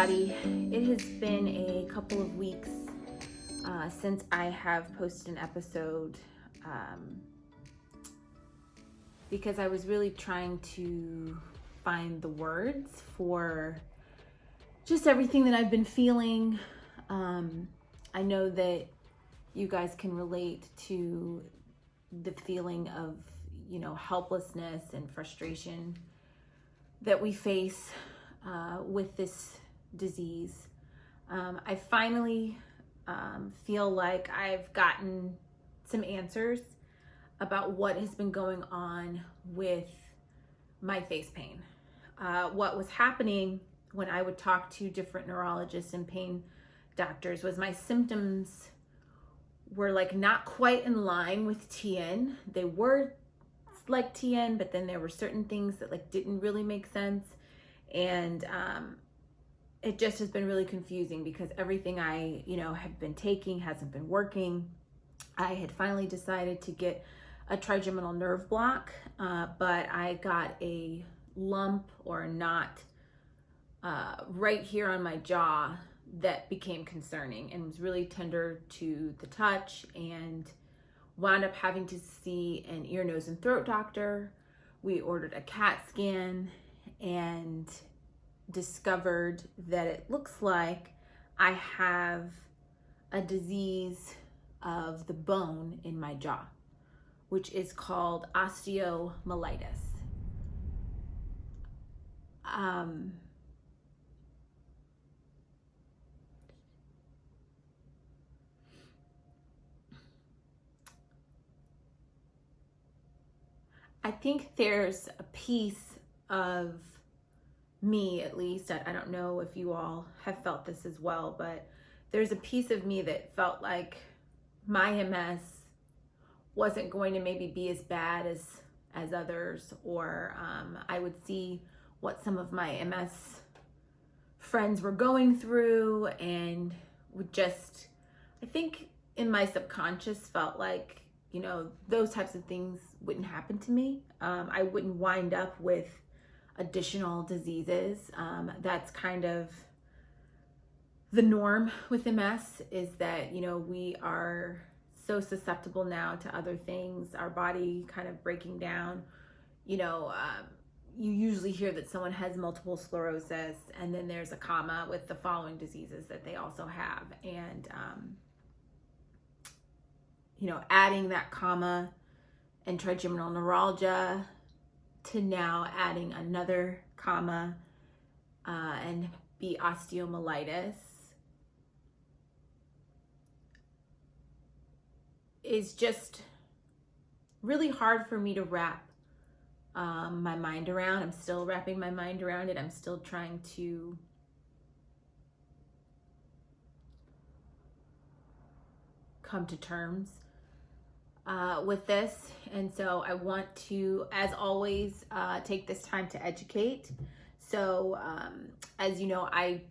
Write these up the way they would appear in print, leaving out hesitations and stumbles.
everybody. It has been a couple of weeks since I have posted an episode because I was really trying to find the words for just everything that I've been feeling. I know that you guys can relate to the feeling of, helplessness and frustration that we face with this disease. I finally feel like I've gotten some answers about what has been going on with my face pain. What was happening when I would talk to different neurologists and pain doctors was my symptoms were not quite in line with TN. They were like TN, but then there were certain things that didn't really make sense. And it just has been really confusing because everything I, have been taking hasn't been working. I had finally decided to get a trigeminal nerve block, but I got a lump or a knot right here on my jaw that became concerning and was really tender to the touch, and wound up having to see an ear, nose, and throat doctor. We ordered a CAT scan and discovered that it looks like I have a disease of the bone in my jaw, which is called osteomyelitis. I think there's a piece of me, at least, I don't know if you all have felt this as well, but there's a piece of me that felt like my MS wasn't going to maybe be as bad as others, or I would see what some of my MS friends were going through and would just, I think in my subconscious felt like, those types of things wouldn't happen to me. I wouldn't wind up with additional diseases. That's kind of the norm with MS, is that, we are so susceptible now to other things, our body kind of breaking down. You usually hear that someone has multiple sclerosis, and then there's a comma with the following diseases that they also have. And, adding that comma and trigeminal neuralgia to now adding another comma and be osteomyelitis is just really hard for me to wrap my mind around. I'm still wrapping my mind around it. I'm still trying to come to terms with this. And so I want to, as always, take this time to educate. So as you know, I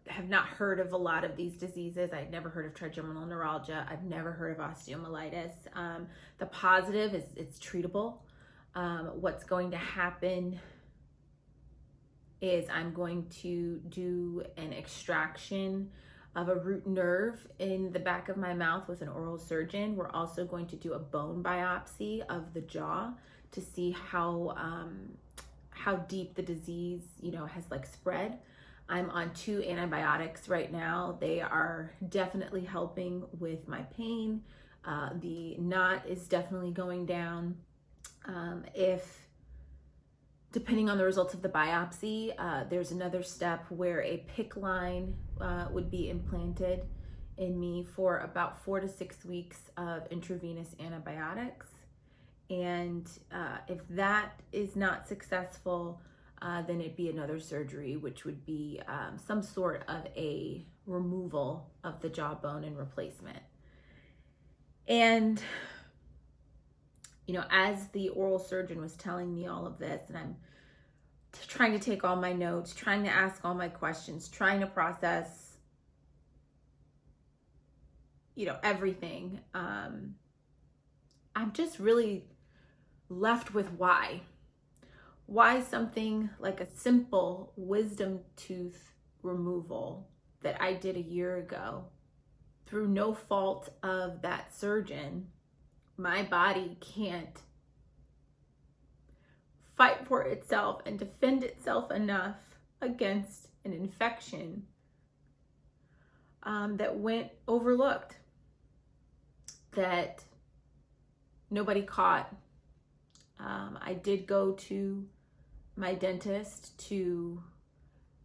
have not heard of a lot of these diseases. I'd never heard of trigeminal neuralgia. I've never heard of osteomyelitis. The positive is it's treatable. What's going to happen is I'm going to do an extraction of a root nerve in the back of my mouth with an oral surgeon. We're also going to do a bone biopsy of the jaw to see how deep the disease, has spread. I'm on 2 antibiotics right now. They are definitely helping with my pain. The knot is definitely going down. Depending on the results of the biopsy, there's another step where a PICC line would be implanted in me for about 4 to 6 weeks of intravenous antibiotics. And if that is not successful, then it'd be another surgery, which would be some sort of a removal of the jawbone and replacement. And as the oral surgeon was telling me all of this, and I'm trying to take all my notes, trying to ask all my questions, trying to process, everything, I'm just really left with why. why something like a simple wisdom tooth removal that I did a year ago, through no fault of that surgeon, my body can't fight for itself and defend itself enough against an infection that went overlooked, that nobody caught. I did go to my dentist to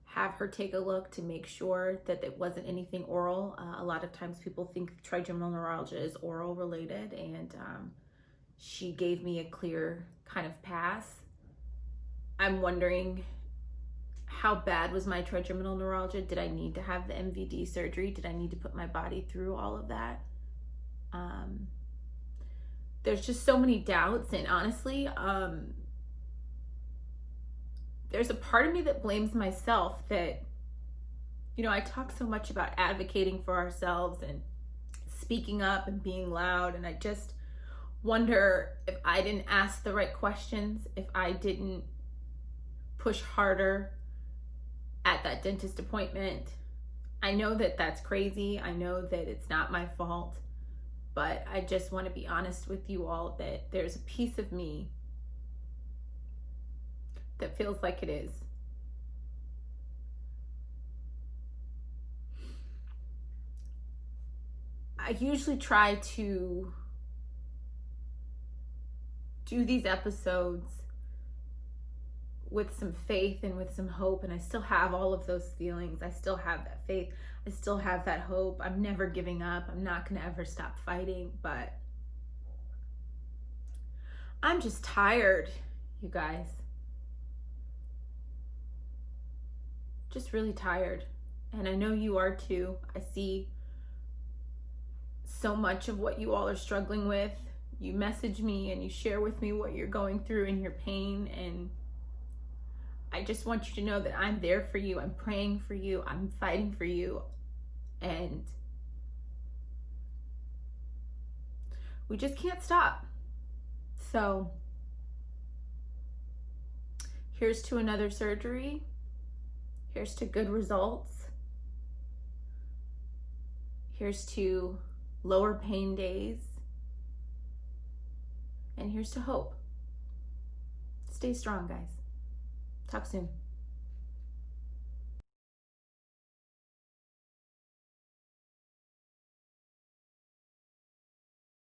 have her take a look to make sure that it wasn't anything oral. A lot of times people think trigeminal neuralgia is oral related, and she gave me a clear kind of pass. I'm wondering, how bad was my trigeminal neuralgia? Did I need to have the MVD surgery? Did I need to put my body through all of that? There's just so many doubts, and honestly, there's a part of me that blames myself that, I talk so much about advocating for ourselves and speaking up and being loud, and I just wonder if I didn't ask the right questions, if I didn't push harder at that dentist appointment. I know that that's crazy. I know that it's not my fault, but I just want to be honest with you all that there's a piece of me that feels like it is. I usually try to do these episodes with some faith and with some hope, and I still have all of those feelings. I still have that faith. I still have that hope. I'm never giving up. I'm not going to ever stop fighting, but I'm just tired, you guys. Just really tired. And I know you are too. I see so much of what you all are struggling with. You message me and you share with me what you're going through and your pain, and I just want you to know that I'm there for you. I'm praying for you. I'm fighting for you. And we just can't stop. So here's to another surgery. Here's to good results. Here's to lower pain days. And here's to hope. Stay strong, guys. Talk soon.